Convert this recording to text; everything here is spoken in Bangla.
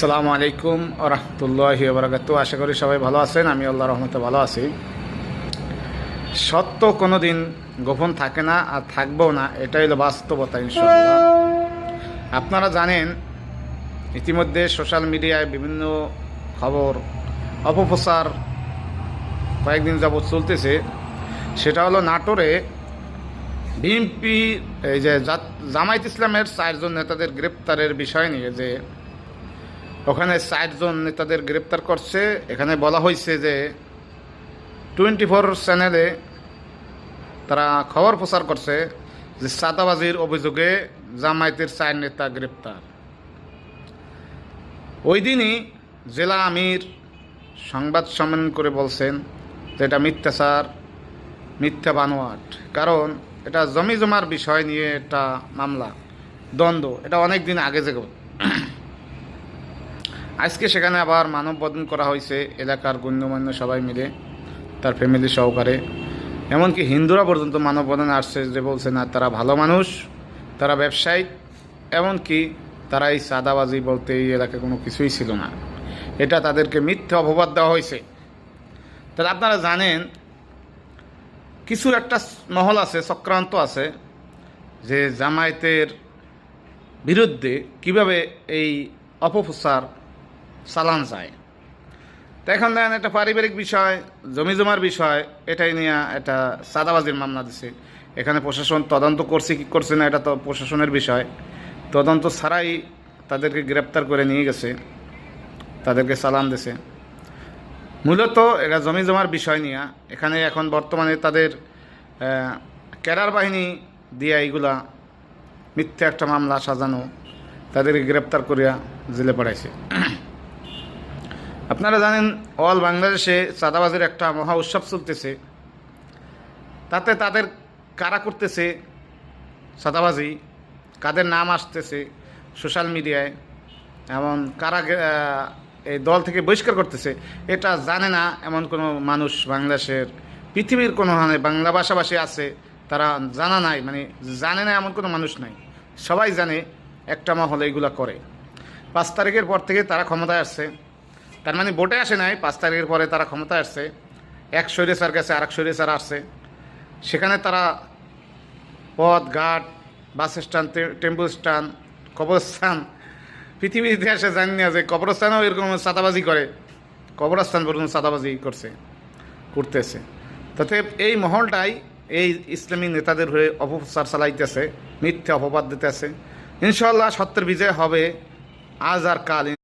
আসসালামু আলাইকুম ওয়া রাহমাতুল্লাহি ওয়া বারাকাতুহু। আশা করি সবাই ভালো আছেন। আমি আল্লাহর রহমতে ভালো আছি। সত্য কোনো দিন গোপন থাকে না, আর থাকবেও না, এটাই হলো বাস্তবতা ইনশাআল্লাহ। আপনারা জানেন, ইতিমধ্যে সোশ্যাল মিডিয়ায় বিভিন্ন খবর অপপ্রচার কয়েকদিন যাবৎ চলতেছে। সেটা হলো নাটোরে বিএনপি এই যে জামায়াত ইসলামের 4 জন নেতাদের গ্রেপ্তারের বিষয় নিয়ে, যে ওখানে 4 জন নেতাদের গ্রেপ্তার করছে। এখানে বলা হয়েছে যে 24 চ্যানেলে তারা খবর প্রচার করছে যে চাঁদাবাজির অভিযোগে জামায়াতের 4 নেতা গ্রেপ্তার। ওই দিনই জেলা আমির সংবাদ সম্মেলন করে বলছেন যে এটা মিথ্যাচার, মিথ্যা বানোয়াট। কারণ এটা জমি জমার বিষয় নিয়ে একটা মামলা, দ্বন্দ্ব, এটা অনেক দিন আগে থেকে। আজকে সেখানে আবার মানববন্ধন করা হয়েছে এলাকার গণ্যমান্য সবাই মিলে, তার ফ্যামিলি সহকারে। এমনকি হিন্দুরা পর্যন্ত মানববন্ধনে আসছে, যে বলছে না তারা ভালো মানুষ, তারা ব্যবসায়ী, এমনকি তারা এই চাঁদাবাজি বলতে এই এলাকায় কোনো কিছুই ছিল না, এটা তাদেরকে মিথ্যা অপবাদ দেওয়া হয়েছে। তাহলে আপনারা জানেন, কিছু একটা মহল আছে, চক্রান্ত আছে, যে জামায়াতের বিরুদ্ধে কিভাবে এই অপপ্রচার চালান যায়। তো এখন দেখেন, একটা পারিবারিক বিষয়, জমি জমার বিষয়, এটাই নিয়ে একটা চাঁদাবাজির মামলা দিছে। এখানে প্রশাসন তদন্ত করছে কি করছে না, এটা তো প্রশাসনের বিষয়। তদন্ত ছাড়াই তাদেরকে গ্রেপ্তার করে নিয়ে গেছে, তাদেরকে চালান দিছে। মূলত এটা জমি জমার বিষয় নিয়ে এখানে এখন বর্তমানে তাদের ক্যাডার বাহিনী দিয়ে এইগুলা মিথ্যা একটা মামলা সাজানো, তাদেরকে গ্রেপ্তার করিয়া জেলে পাঠাইছে। আপনারা জানেন, অল বাংলাদেশে চাঁদাবাজির একটা মহা উৎসব চলতেছে। তাতে তাদের কারা করতেছে চাঁদাবাজি, কাদের নাম আসতেছে সোশ্যাল মিডিয়ায়, এমন কারা এই দল থেকে বহিষ্কার করতেছে, এটা জানে না এমন কোনো মানুষ বাংলাদেশের পৃথিবীর কোনো বাংলা ভাষাভাষী আছে, তারা জানা নাই, মানে জানে না এমন কোনো মানুষ নাই। সবাই জানে একটা মহল এইগুলা করে। 5 তারিখের পর থেকে তারা ক্ষমতায় আসছে, তার মানে ভোটে আসে নাই, 5 তারিখের পরে তারা ক্ষমতায় আসছে। এক স্বৈরাচার কাছে আরেক স্বৈরাচার আসছে, সেখানে তারা পথ ঘাট, বাস স্ট্যান্ড, টেম্পো স্ট্যান্ড, কবরস্থান, পৃথিবীর ইতিহাসে জানি না যে কবরস্থানেও এরকম চাঁদাবাজি করে, কবরস্থান পর্যন্ত চাঁদাবাজি করতেছে। তাতে এই মহলটাই এই ইসলামী নেতাদের হয়ে অপপ্রচার চালাইতেছে, মিথ্যা অপবাদ দিতেছে। ইনশাআল্লাহ সত্যের বিজয় হবে আজ আর কাল।